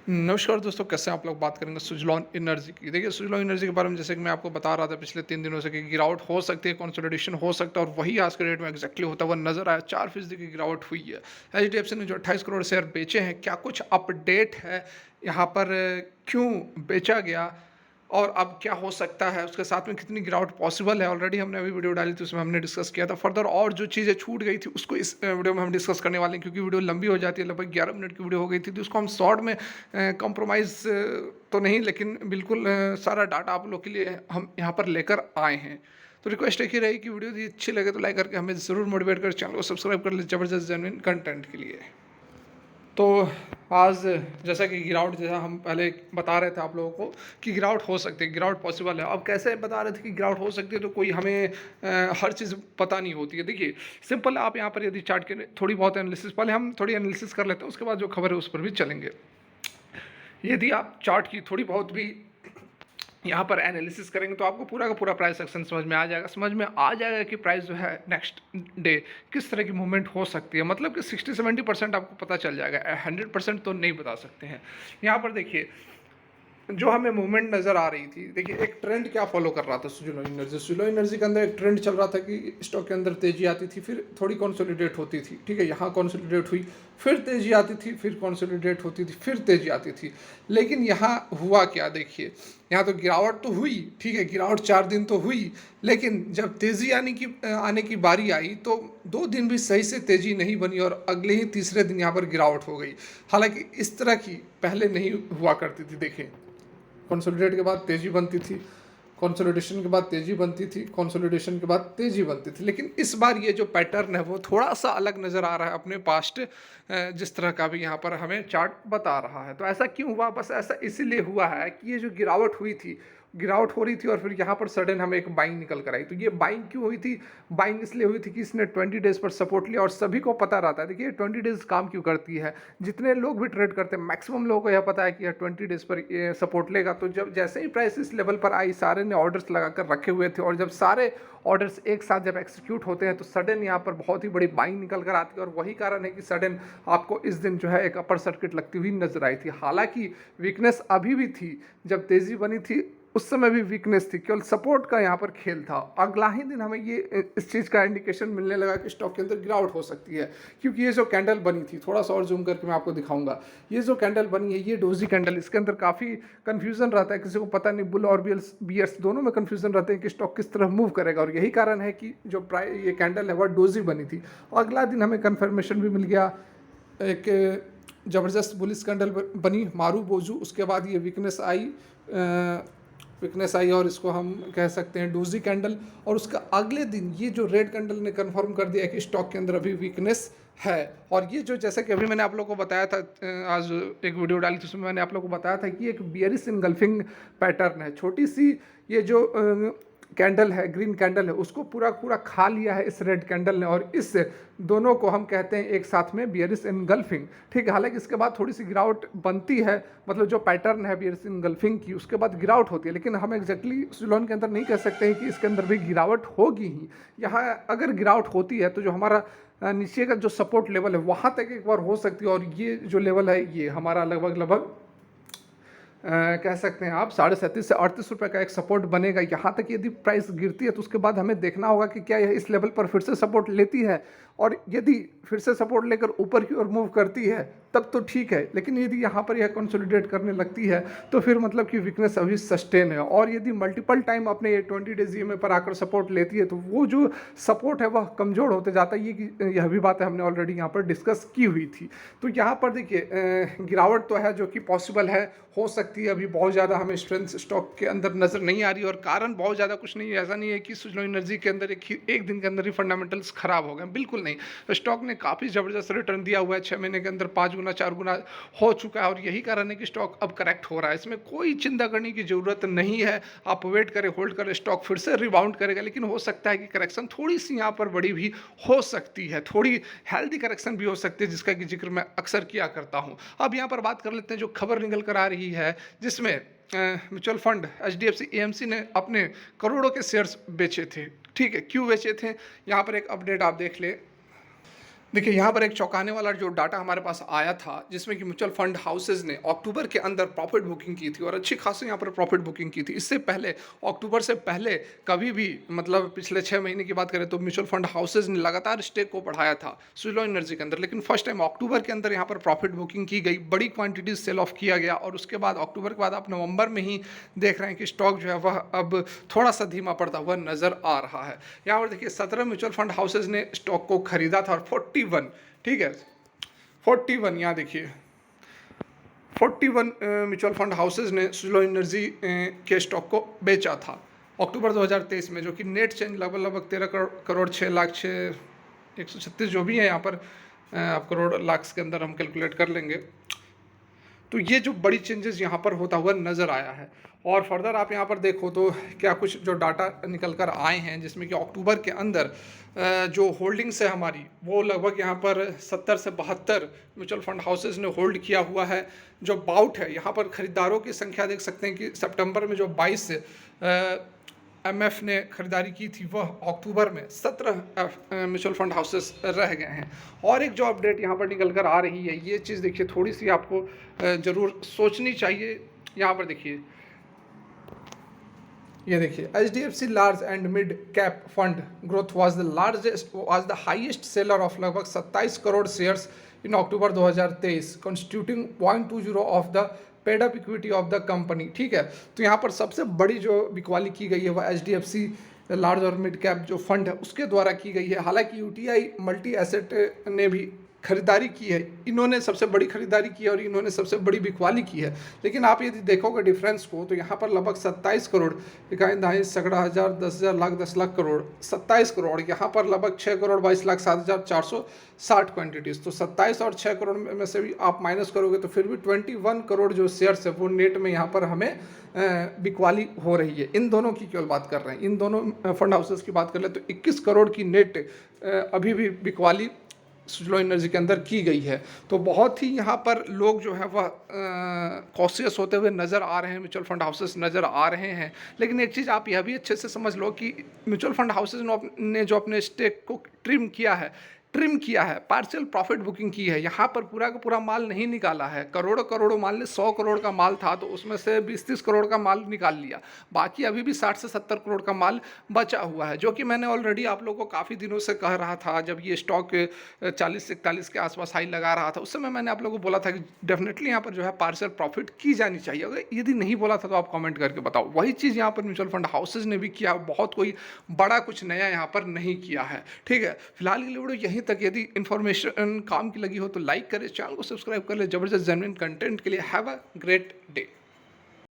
नमस्कार दोस्तों, कैसे हैं आप लोग। बात करेंगे सुज़लॉन एनर्जी की। देखिए, सुज़लॉन एनर्जी के बारे में जैसे कि मैं आपको बता रहा था पिछले 3 दिनों से कि गिरावट हो सकती है, कंसोलिडेशन हो सकता है और वही आज के डेट में एग्जैक्टली होता हुआ नजर आया। 4% की गिरावट हुई है। एचडीएफसी ने जो 28 करोड़ शेयर बेचे हैं, क्या कुछ अपडेट है यहाँ पर, क्यों बेचा गया और अब क्या हो सकता है, उसके साथ में कितनी गिरावट पॉसिबल है। ऑलरेडी हमने अभी वीडियो डाली थी, उसमें हमने डिस्कस किया था। फर्दर और जो चीज़ें छूट गई थी उसको इस वीडियो में हम डिस्कस करने वाले हैं, क्योंकि वीडियो लंबी हो जाती है। लगभग 11 मिनट की वीडियो हो गई थी, तो उसको हम शॉर्ट में कंप्रोमाइज़ तो नहीं, लेकिन बिल्कुल सारा डाटा आप लोग के लिए हम यहाँ पर लेकर आए हैं। तो रिक्वेस्ट एक ही रही कि वीडियो यदि अच्छी लगे तो लाइक करके हमें ज़रूर मोटिवेट कर, चैनल को सब्सक्राइब कर ले ज़बरदस्त जेन्युइन कंटेंट के लिए। तो आज जैसा कि गिरावट, जैसा हम पहले बता रहे थे आप लोगों को कि गिरावट हो सकती है, गिरावट पॉसिबल है। अब कैसे बता रहे थे कि गिरावट हो सकती है, तो कोई हमें हर चीज़ पता नहीं होती है। देखिए, सिंपल आप यहाँ पर यदि चार्ट के थोड़ी बहुत एनालिसिस, पहले हम थोड़ी एनालिसिस कर लेते हैं, उसके बाद जो खबर है उस पर भी चलेंगे। यदि आप चार्ट की थोड़ी बहुत भी यहाँ पर एनालिसिस करेंगे तो आपको पूरा का पूरा प्राइस एक्शन समझ में आ जाएगा। समझ में आ जाएगा कि प्राइस जो है नेक्स्ट डे किस तरह की मूवमेंट हो सकती है। मतलब कि 60-70% आपको पता चल जाएगा, 100% तो नहीं बता सकते हैं। यहाँ पर देखिए, जो हमें मूवमेंट नज़र आ रही थी। देखिए, एक ट्रेंड क्या फॉलो कर रहा था सुजुलो एनर्जी। सुजुलो एनर्जी के अंदर एक ट्रेंड चल रहा था कि स्टॉक के अंदर तेजी आती थी, फिर थोड़ी कंसोलिडेट होती थी। ठीक है, यहाँ कंसोलिडेट हुई, फिर तेजी आती थी, फिर कंसोलिडेट होती थी, फिर तेजी आती थी। लेकिन यहाँ हुआ क्या, देखिए, यहाँ तो गिरावट तो हुई। ठीक है, गिरावट 4 दिन तो हुई, लेकिन जब तेज़ी आने की बारी आई तो 2 दिन भी सही से तेज़ी नहीं बनी और अगले ही तीसरे दिन यहाँ पर गिरावट हो गई। हालांकि इस तरह की पहले नहीं हुआ करती थी। देखें, कंसोलिडेट के बाद तेज़ी बनती थी, कंसोलिडेशन के बाद तेज़ी बनती थी, कंसोलिडेशन के बाद तेज़ी बनती थी। लेकिन इस बार ये जो पैटर्न है वो थोड़ा सा अलग नज़र आ रहा है अपने पास्ट जिस तरह का भी यहाँ पर हमें चार्ट बता रहा है। तो ऐसा क्यों हुआ? बस ऐसा इसीलिए हुआ है कि ये जो गिरावट हुई थी, गिरावट हो रही थी और फिर यहाँ पर सडन हमें एक बाइंग निकल कर आई। तो ये बाइंग क्यों हुई थी? बाइंग इसलिए हुई थी कि इसने 20 डेज पर सपोर्ट लिया और सभी को पता रहता है। देखिए, 20 डेज काम क्यों करती है, जितने लोग भी ट्रेड करते हैं मैक्सिमम लोगों को यह पता है कि यह 20 डेज पर ये सपोर्ट लेगा। तो जब जैसे ही प्राइस इस लेवल पर आई, सारे ने ऑर्डर्स लगाकर रखे हुए थे और जब सारे ऑर्डर्स एक साथ जब एक्सिक्यूट होते हैं तो सडन यहाँ पर बहुत ही बड़ी बाइंग निकल कर आती है और वही कारण है कि सडन आपको इस दिन जो है एक अपर सर्किट लगती हुई नजर आई थी। हालांकि वीकनेस अभी भी थी, जब तेजी बनी थी उस समय भी वीकनेस थी, केवल सपोर्ट का यहाँ पर खेल था। अगला ही दिन हमें ये इस चीज़ का इंडिकेशन मिलने लगा कि स्टॉक के अंदर गिरावट हो सकती है, क्योंकि ये जो कैंडल बनी थी, थोड़ा सा और जूम करके मैं आपको दिखाऊंगा। ये जो कैंडल बनी है, ये डोजी कैंडल, इसके अंदर काफ़ी कन्फ्यूजन रहता है, किसी को पता नहीं, बुल और बियर्स दोनों में कन्फ्यूजन रहते हैं कि स्टॉक किस तरह मूव करेगा। और यही कारण है कि जो ये कैंडल है वह डोजी बनी थी। अगला दिन हमें कन्फर्मेशन भी मिल गया, एक ज़बरदस्त बुलिस कैंडल बनी मारू बोजू। उसके बाद ये वीकनेस आई और इसको हम कह सकते हैं डोजी कैंडल। और उसका अगले दिन ये जो रेड कैंडल ने कंफर्म कर दिया कि स्टॉक के अंदर अभी वीकनेस है। और ये जो, जैसे कि अभी मैंने आप लोगों को बताया था, आज एक वीडियो डाली थी उसमें मैंने आप लोगों को बताया था कि एक बियरिश इनगल्फिंग पैटर्न है। छोटी सी ये जो कैंडल है, ग्रीन कैंडल है, उसको पूरा पूरा खा लिया है इस रेड कैंडल ने और इस दोनों को हम कहते हैं एक साथ में बियरिश इनगल्फिंग। ठीक है, हालांकि इसके बाद थोड़ी सी गिरावट बनती है, मतलब जो पैटर्न है बियरिश इनगल्फिंग की, उसके बाद गिरावट होती है। लेकिन हम एग्जैक्टली सुलोन के अंदर नहीं कह सकते हैं कि इसके अंदर भी गिरावट होगी ही। यहाँ अगर गिरावट होती है तो जो हमारा नीचे का जो सपोर्ट लेवल है वहाँ तक एक बार हो सकती है। और ये जो लेवल है ये हमारा लगभग कह सकते हैं आप 37.5 से 38 रुपये का एक सपोर्ट बनेगा। यहाँ तक यदि प्राइस गिरती है तो उसके बाद हमें देखना होगा कि क्या यह इस लेवल पर फिर से सपोर्ट लेती है, और यदि फिर से सपोर्ट लेकर ऊपर की ओर मूव करती है तब तो ठीक है। लेकिन यदि यहाँ पर यह कंसोलिडेट करने लगती है तो फिर मतलब कि वीकनेस अभी सस्टेन है। और यदि मल्टीपल टाइम अपने ये 20 डेज ईएमए पर आकर सपोर्ट लेती है तो वो जो सपोर्ट है वह कमज़ोर होते जाता है। यह भी बात है हमने ऑलरेडी यहाँ पर डिस्कस की हुई थी। तो यहाँ पर देखिए, गिरावट तो है जो कि पॉसिबल है, हो सकती है। अभी बहुत ज़्यादा हमें स्ट्रेंथ स्टॉक के अंदर नज़र नहीं आ रही और कारण बहुत ज़्यादा कुछ नहीं है। ऐसा नहीं है कि सुजलॉन एनर्जी के अंदर एक दिन के अंदर ही फंडामेंटल्स खराब हो गए, बिल्कुल नहीं। स्टॉक ने काफ़ी ज़बरदस्त रिटर्न दिया हुआ है, 6 महीने के अंदर 5 गुना 4 गुना हो चुका है और यही कारण है कि स्टॉक अब करेक्ट हो रहा है। इसमें कोई चिंता करने की ज़रूरत नहीं है। आप वेट करें, होल्ड करें, स्टॉक फिर से रिबाउंड करेगा। लेकिन हो सकता है कि करेक्शन थोड़ी सी यहाँ पर बड़ी भी हो सकती है, थोड़ी हेल्दी करेक्शन भी हो सकती है, जिसका कि जिक्र मैं अक्सर किया करता हूँ। अब यहाँ पर बात कर लेते हैं जो खबर निकल कर आ रही है, जिसमें म्यूचुअल फंड एचडीएफसी एएमसी ने अपने करोड़ों के शेयर्स बेचे थे। ठीक है, क्यों बेचे थे? यहाँ पर एक अपडेट आप देख ले। देखिए, यहाँ पर एक चौंकाने वाला जो डाटा हमारे पास आया था, जिसमें कि म्यूचुअल फंड हाउसेज़ ने अक्टूबर के अंदर प्रॉफ़िट बुकिंग की थी और अच्छी खासी यहाँ पर प्रॉफ़िट बुकिंग की थी। इससे पहले अक्टूबर से पहले कभी भी मतलब पिछले 6 महीने की बात करें तो म्यूचुअल फंड हाउसेज़ ने लगातार स्टेक को बढ़ाया था सुज़लॉन एनर्जी के अंदर। लेकिन फर्स्ट टाइम अक्टूबर के अंदर यहाँ पर प्रॉफ़िट बुकिंग की गई, बड़ी क्वांटिटीज़ सेल ऑफ किया गया और उसके बाद अक्टूबर के बाद आप नवंबर में ही देख रहे हैं कि स्टॉक जो है वह अब थोड़ा-सा धीमा पड़ता हुआ नज़र आ रहा है। यहाँ पर देखिए 17 म्यूचुअल फंड हाउसेज़ ने स्टॉक को खरीदा था और 41, ठीक है, 41 यहाँ देखिए 41 म्यूचुअल फंड हाउसेज ने सुज़लॉन एनर्जी के स्टॉक को बेचा था अक्टूबर 2023 में, जो कि नेट चेंज लगभग लगभग 13 करोड़ 6 लाख 136 जो भी है यहाँ पर आप करोड़ लाख के अंदर हम कैलकुलेट कर लेंगे। तो ये जो बड़ी चेंजेस यहाँ पर होता हुआ नज़र आया है। और फर्दर आप यहाँ पर देखो तो क्या कुछ जो डाटा निकल कर आए हैं, जिसमें कि अक्टूबर के अंदर जो होल्डिंग्स है हमारी, वो लगभग यहाँ पर 70 से 72 म्यूचुअल फंड हाउसेज ने होल्ड किया हुआ है। जो बाउट है यहाँ पर खरीदारों की संख्या देख सकते हैं कि सितंबर में जो 22 एमएफ ने खरीदारी की थी, वह अक्टूबर में 17 म्यूचुअल फंड हाउसेस रह गए हैं। और एक जो अपडेट यहाँ पर निकल कर आ रही है, ये चीज़ देखिए थोड़ी सी आपको ज़रूर सोचनी चाहिए। यहाँ पर देखिए, ये देखिए HDFC large and mid cap fund growth was the highest seller of लगभग 27 crore shares in October 2023, constituting 0.20 of the paid up equity of the company. ठीक है, तो यहाँ पर सबसे बड़ी जो बिकवाली की गई है वह HDFC लार्ज और मिड कैप जो फंड है उसके द्वारा की गई है। हालांकि यूटीआई मल्टी एसेट ने भी खरीदारी की है, इन्होंने सबसे बड़ी खरीदारी की है और इन्होंने सबसे बड़ी बिकवाली की है। लेकिन आप यदि देखोगे डिफरेंस को तो यहाँ पर लगभग 27 करोड़, इकाई दहाई सैकड़ा हज़ार 10,000 लाख 10 लाख करोड़ 27 करोड़, यहाँ पर लगभग 6 करोड़ 22 लाख 7,460 क्वान्टिटीज़। तो 27 और 6 करोड़ में से भी आप माइनस करोगे तो फिर भी 21 करोड़ जो शेयर्स है वो नेट में यहाँ पर हमें बिकवाली हो रही है। इन दोनों की केवल बात कर रहे हैं, इन दोनों फंड हाउसेस की बात कर ले तो 21 करोड़ की नेट अभी भी बिकवाली सुज़लॉन एनर्जी के अंदर की गई है। तो बहुत ही यहाँ पर लोग जो है वह कॉशियस होते हुए नज़र आ रहे हैं, म्यूचुअल फंड हाउसेस नज़र आ रहे हैं। लेकिन एक चीज़ आप यह भी अच्छे से समझ लो कि म्यूचुअल फंड हाउसेस ने जो अपने स्टेक को ट्रिम किया है, पार्शियल प्रॉफिट बुकिंग की है, यहाँ पर पूरा का पूरा माल नहीं निकाला है। करोड़ों करोड़ों, मान ली 100 करोड़ का माल था तो उसमें से 20-30 करोड़ का माल निकाल लिया, बाकी अभी भी 60 से 70 करोड़ का माल बचा हुआ है, जो कि मैंने ऑलरेडी आप लोगों को काफ़ी दिनों से कह रहा था। जब ये स्टॉक 40 से 41 के आसपास हाई लगा रहा था उस समय मैंने आप लोगों को बोला था कि डेफिनेटली यहाँ पर जो है पार्शियल प्रॉफिट की जानी चाहिए। अगर यदि नहीं बोला था तो आप कमेंट करके बताओ। वही चीज़ यहाँ पर म्यूचुअल फंड हाउसेज ने भी किया, बहुत कोई बड़ा कुछ नया यहाँ पर नहीं किया है। ठीक है, फिलहाल के लिए वीडियो यहीं तक। यदि इन्फॉर्मेशन काम की लगी हो तो लाइक करें, चैनल को सब्सक्राइब कर ले जबरदस्त जेन्युइन कंटेंट के लिए। Have a great day.